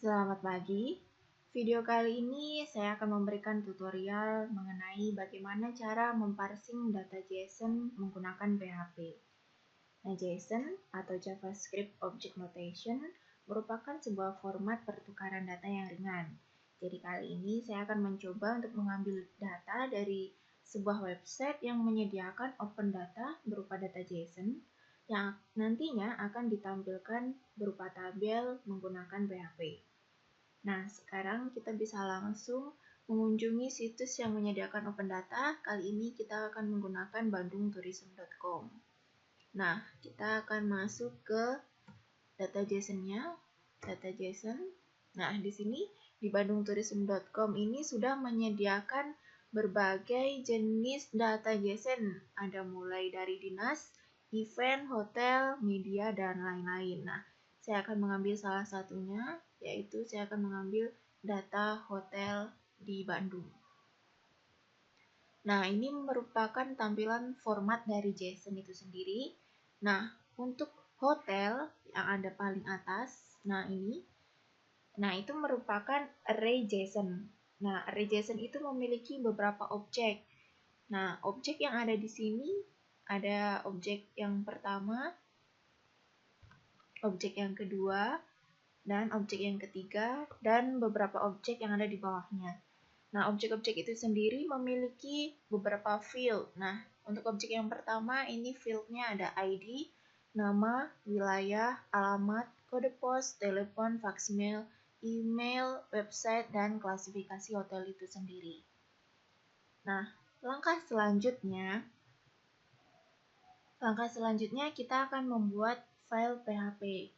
Selamat pagi. Video kali ini saya akan memberikan tutorial mengenai bagaimana cara memparsing data JSON menggunakan PHP. Nah, JSON atau JavaScript Object Notation merupakan sebuah format pertukaran data yang ringan. Jadi kali ini saya akan mencoba untuk mengambil data dari sebuah website yang menyediakan open data berupa data JSON yang nantinya akan ditampilkan berupa tabel menggunakan PHP. Nah, sekarang kita bisa langsung mengunjungi situs yang menyediakan open data. Kali ini kita akan menggunakan bandungtourism.com. Nah, kita akan masuk ke data JSON-nya, data JSON. Nah, di sini di bandungtourism.com ini sudah menyediakan berbagai jenis data JSON. Ada mulai dari dinas, event, hotel, media, dan lain-lain. Nah, saya akan mengambil salah satunya, yaitu saya akan mengambil data hotel di Bandung. Nah, ini merupakan tampilan format dari JSON itu sendiri. Nah, untuk hotel yang ada paling atas, nah ini, nah itu merupakan array JSON. Nah, array JSON itu memiliki beberapa objek. Nah, objek yang ada di sini ada objek yang pertama, objek yang kedua, dan objek yang ketiga, dan beberapa objek yang ada di bawahnya. Nah, objek-objek itu sendiri memiliki beberapa field. Nah, untuk objek yang pertama, ini fieldnya ada ID, nama, wilayah, alamat, kode pos, telepon, faxmail, email, website, dan klasifikasi hotel itu sendiri. Nah, langkah selanjutnya kita akan membuat file PHP.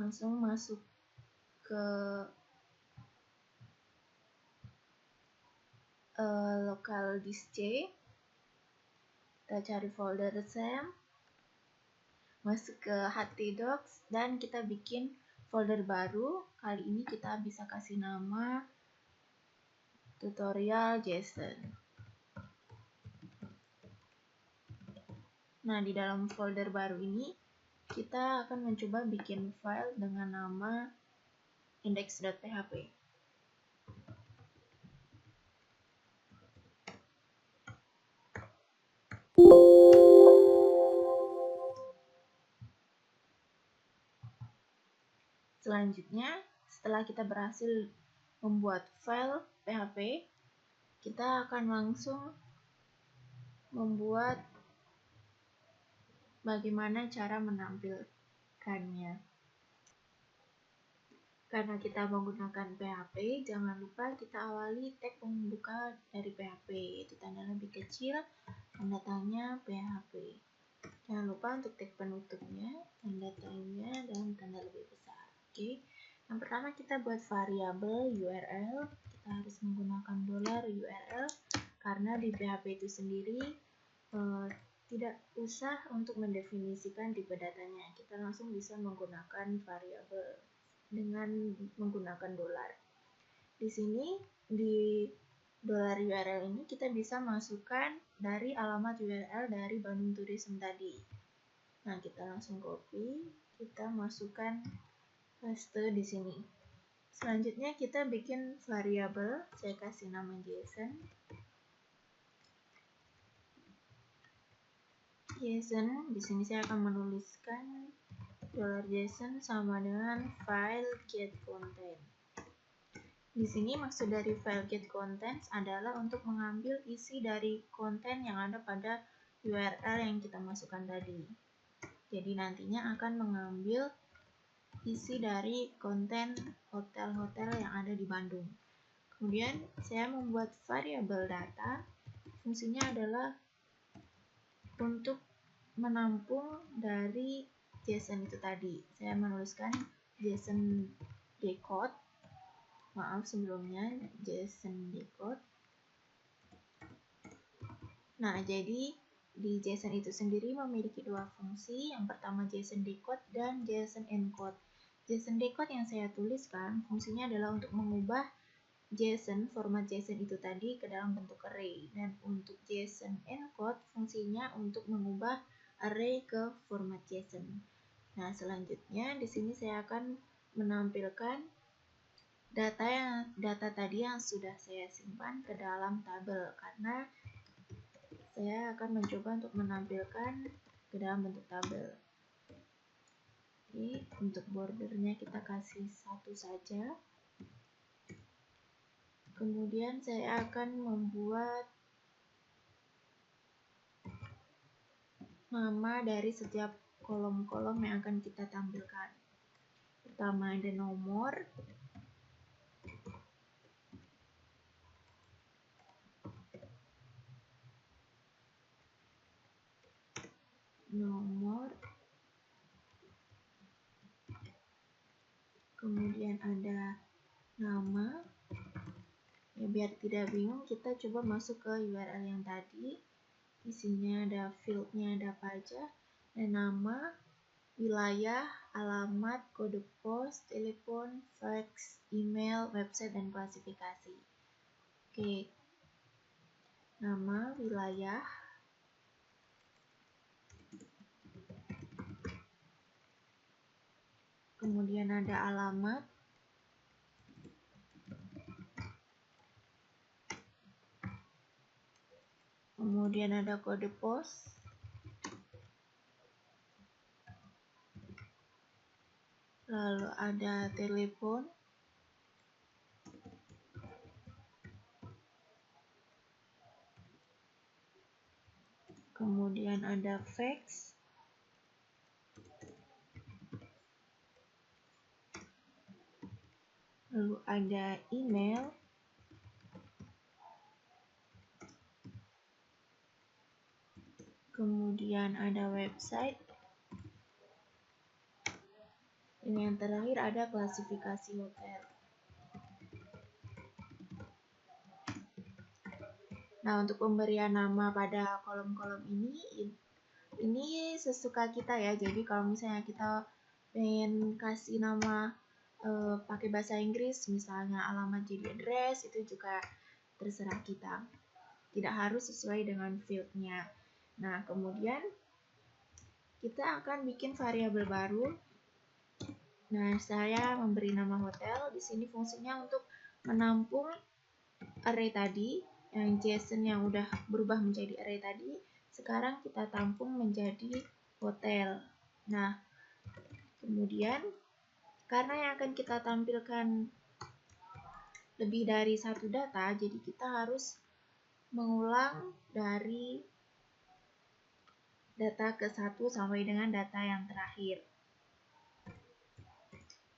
Langsung masuk ke local disk C, kita cari folder SAM, masuk ke htdocs, dan kita bikin folder baru. Kali ini kita bisa kasih nama tutorial JSON. Nah, di dalam folder baru ini kita akan mencoba bikin file dengan nama index.php. Selanjutnya, setelah kita berhasil membuat file PHP, kita akan langsung membuat bagaimana cara menampilkannya. Karena kita menggunakan PHP, jangan lupa kita awali tag pembuka dari PHP, yaitu tanda lebih kecil, tanda tanya, PHP. Jangan lupa untuk tag penutupnya, tanda tanya, dan tanda lebih besar. Oke. Yang pertama kita buat variabel URL. Kita harus menggunakan $URL karena di PHP itu sendiri tidak usah untuk mendefinisikan tipe datanya. Kita langsung bisa menggunakan variabel dengan menggunakan $. Di sini di $URL ini kita bisa masukkan dari alamat URL dari Bandung Tourism tadi. Nah, kita langsung copy, kita masukkan paste di sini. Selanjutnya kita bikin variabel, saya kasih nama JSON. JSON, di sini saya akan menuliskan $JSON sama dengan file get content. Di sini maksud dari file get contents adalah untuk mengambil isi dari konten yang ada pada URL yang kita masukkan tadi. Jadi nantinya akan mengambil isi dari konten hotel-hotel yang ada di Bandung. Kemudian saya membuat variabel data. Fungsinya adalah untuk menampung dari JSON itu tadi. Saya menuliskan JSON decode. Maaf sebelumnya, JSON decode. Nah, jadi di JSON itu sendiri memiliki dua fungsi. Yang pertama JSON decode dan JSON encode. JSON decode yang saya tuliskan fungsinya adalah untuk mengubah JSON, format JSON itu tadi ke dalam bentuk array. Dan untuk JSON encode fungsinya untuk mengubah array ke format JSON. Nah, selanjutnya di sini saya akan menampilkan data tadi yang sudah saya simpan ke dalam tabel, karena saya akan mencoba untuk menampilkan ke dalam bentuk tabel. Oke, untuk bordernya kita kasih 1 saja. Kemudian saya akan membuat nama dari setiap kolom-kolom yang akan kita tampilkan. Pertama ada nomor, kemudian ada nama. Ya, biar tidak bingung, kita coba masuk ke URL yang tadi. Isinya ada fieldnya, ada apa aja, ada nama, wilayah, alamat, kode pos, telepon, fax, email, website, dan klasifikasi. Oke, nama, wilayah, kemudian ada alamat, kemudian ada kode pos, lalu ada telepon, kemudian ada fax, lalu ada email, kemudian ada website, dan yang terakhir ada klasifikasi hotel. Nah, untuk pemberian nama pada kolom-kolom ini sesuka kita ya. Jadi kalau misalnya kita pengen kasih nama pakai bahasa Inggris, misalnya alamat jadi address, itu juga terserah kita. Tidak harus sesuai dengan fieldnya. Nah, kemudian kita akan bikin variabel baru. Nah, saya memberi nama hotel. Di sini fungsinya untuk menampung array tadi, yang JSON yang udah berubah menjadi array tadi, sekarang kita tampung menjadi hotel. Nah, kemudian karena yang akan kita tampilkan lebih dari satu data, jadi kita harus mengulang dari data ke 1 sampai dengan data yang terakhir.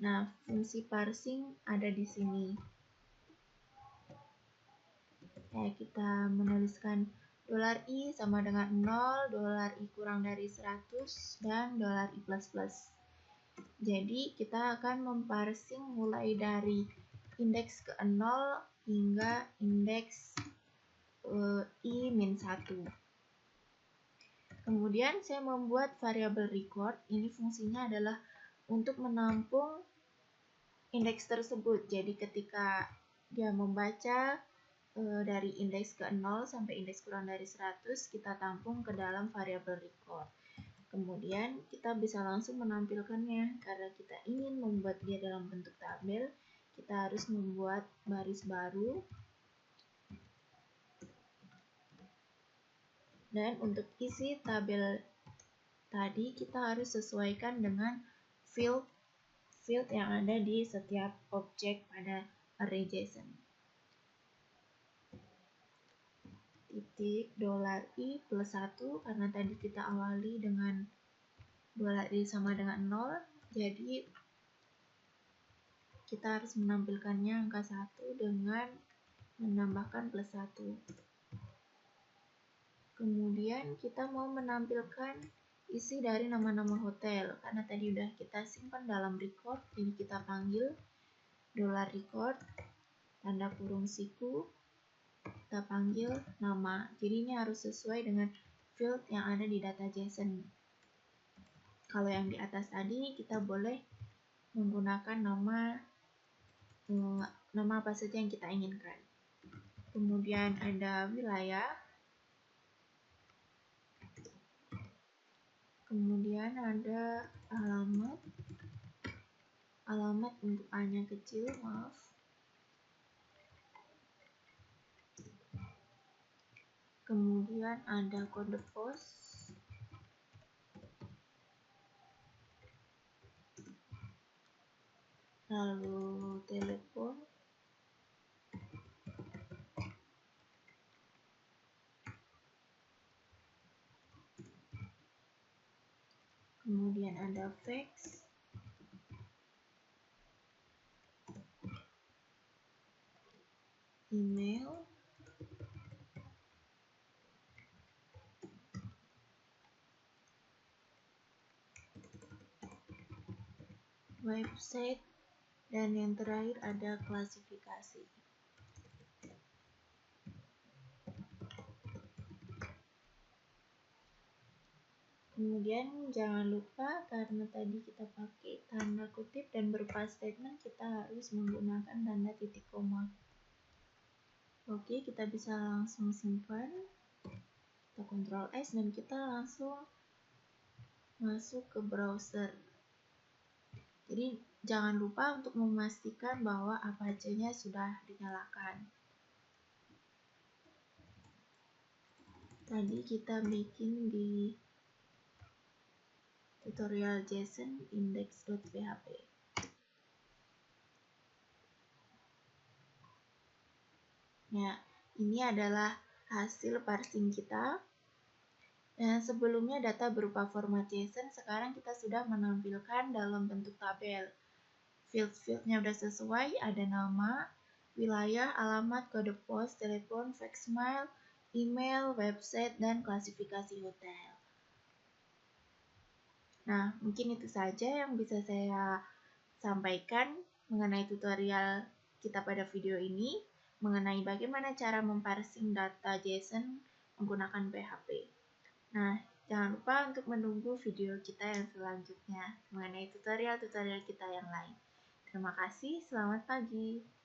Nah, fungsi parsing ada di sini. Ya, kita menuliskan $i sama dengan 0, $i kurang dari 100, dan $i plus plus. Jadi kita akan memparsing mulai dari indeks ke 0 hingga indeks i-1. Kemudian saya membuat variabel record. Ini fungsinya adalah untuk menampung indeks tersebut. Jadi ketika dia membaca dari indeks ke 0 sampai indeks kurang dari 100, kita tampung ke dalam variabel record. Kemudian kita bisa langsung menampilkannya. Karena kita ingin membuat dia dalam bentuk tabel, kita harus membuat baris baru. Dan untuk isi tabel tadi, kita harus sesuaikan dengan field yang ada di setiap objek pada array JSON. Titik $i plus 1, karena tadi kita awali dengan $i sama dengan 0, jadi kita harus menampilkannya angka 1 dengan menambahkan plus 1. Kemudian kita mau menampilkan isi dari nama-nama hotel, karena tadi udah kita simpan dalam record, jadi kita panggil $record, tanda kurung siku, kita panggil nama. Jadi ini harus sesuai dengan field yang ada di data JSON. Kalau yang di atas tadi kita boleh menggunakan nama apa saja yang kita inginkan. Kemudian ada wilayah, kemudian ada alamat untuk A-nya kecil, maaf. kemudian ada kode pos, lalu telepon, kemudian ada fax, email, website, dan yang terakhir ada klasifikasi. Kemudian jangan lupa, karena tadi kita pakai tanda kutip dan berupa statement, kita harus menggunakan tanda titik koma. Oke, kita bisa langsung simpan. Kita Ctrl S dan kita langsung masuk ke browser. Jadi jangan lupa untuk memastikan bahwa Apache-nya sudah dinyalakan. Tadi kita bikin di tutorial JSON index.php. Ya, ini adalah hasil parsing kita. Dan sebelumnya data berupa format JSON, sekarang kita sudah menampilkan dalam bentuk tabel. Field-fieldnya sudah sesuai, ada nama, wilayah, alamat, kode pos, telepon, faxmail, email, website, dan klasifikasi hotel. Nah, mungkin itu saja yang bisa saya sampaikan mengenai tutorial kita pada video ini, mengenai bagaimana cara memparsing data JSON menggunakan PHP. Nah, jangan lupa untuk menunggu video kita yang selanjutnya mengenai tutorial-tutorial kita yang lain. Terima kasih, selamat pagi.